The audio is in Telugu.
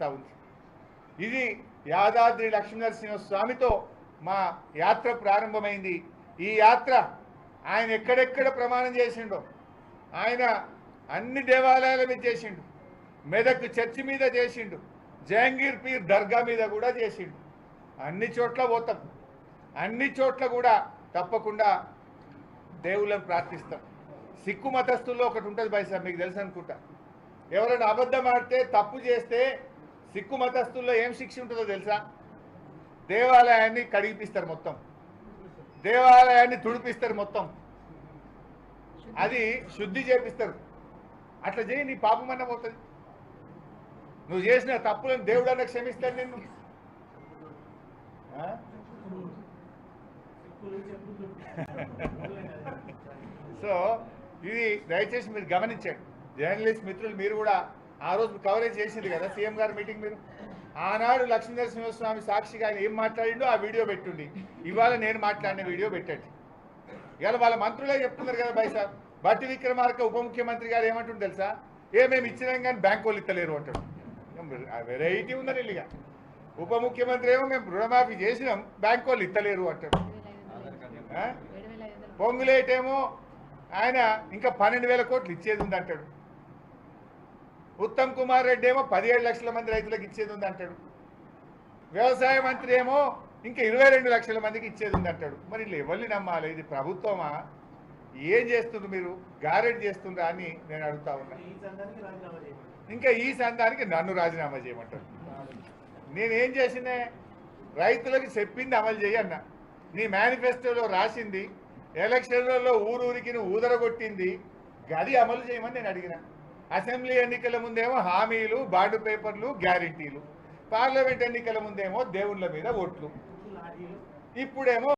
ఉంది. ఇది యాదాద్రి లక్ష్మీనరసింహస్వామితో మా యాత్ర ప్రారంభమైంది. ఈ యాత్ర ఆయన ఎక్కడెక్కడ ప్రమాణం చేసిండో ఆయన అన్ని దేవాలయాల మీద చేసిండు. మెదక్ చర్చి మీద చేసిండు, జహంగీర్ పీర్ దర్గా మీద కూడా చేసిండు. అన్ని చోట్ల పోతాం, అన్ని చోట్ల కూడా తప్పకుండా దేవుళ్ళని ప్రార్థిస్తాం. సిక్కు మతస్థుల్లో ఒకటి ఉంటుంది బైసా, మీకు తెలుసు అనుకుంటా. ఎవరైనా అబద్ధం ఆడితే తప్పు చేస్తే సిక్కు మతస్థుల్లో ఏం శిక్ష ఉంటుందో తెలుసా? దేవాలయాన్ని కడిగిపిస్తారు, మొత్తం దేవాలయాన్ని తుడిపిస్తారు, మొత్తం అది శుద్ధి చేపిస్తారు. అట్లా చేయి, నీ పాపమన్న పోతుంది. నువ్వు చేసిన తప్పులను దేవుడు అన్న క్షమిస్తాడు నిన్ను. సో ఇది దయచేసి మీరు గమనించండి. జర్నలిస్ట్ మిత్రులు మీరు కూడా ఆ రోజు కవరేజ్ చేసింది కదా సీఎం గారి మీటింగ్. మీరు ఆనాడు లక్ష్మీనరసింహస్వామి సాక్షిగా ఆయన ఏం మాట్లాడిండో ఆ వీడియో పెట్టుండి, ఇవాళ నేను మాట్లాడిన వీడియో పెట్టండి. ఇవాళ వాళ్ళ మంత్రులే చెప్తున్నారు కదా బై సార్. బట్టి విక్రమార్క ఉప ముఖ్యమంత్రి గారు ఏమంటుంది తెలుసా? మేము ఇచ్చినాం కానీ బ్యాంక్ వాళ్ళు ఇస్తలేరు అంటాడు. వెరైటీ ఉందని ఇల్లుగా. ఉప ముఖ్యమంత్రి ఏమో మేము రుణమాఫీ చేసినాం, బ్యాంక్ వాళ్ళు ఇస్తలేరు అంటాడు. పొంగులేటేమో ఆయన ఇంకా 12,000 కోట్లు ఇచ్చేది ఉంది అంటాడు. ఉత్తమ్ కుమార్ రెడ్డి ఏమో 17 లక్షల మంది రైతులకు ఇచ్చేది ఉంది అంటాడు. వ్యవసాయ మంత్రి ఏమో ఇంకా 22 లక్షల మందికి ఇచ్చేది ఉంది అంటాడు. మరి ఎవరిని నమ్మాలి? ఇది ప్రభుత్వమా? ఏం చేస్తుండ్రు మీరు? గారెడ్ చేస్తుండ్రా అని నేను అడుగుతా ఉన్నా. ఇంకా ఈ సందానికి నన్ను రాజీనామా చేయమంటారు. నేనేం చేసినే? రైతులకు చెప్పింది అమలు చేయన్నా. నీ మేనిఫెస్టోలో రాసింది, ఎలక్షన్లలో ఊరూరికి ఊదరగొట్టింది, గది అమలు చేయమని నేను అడిగిన. అసెంబ్లీ ఎన్నికల ముందేమో హామీలు, బాండ్ పేపర్లు, గ్యారెంటీలు. పార్లమెంట్ ఎన్నికల ముందేమో దేవుళ్ళ మీద ఓట్లు. ఇప్పుడేమో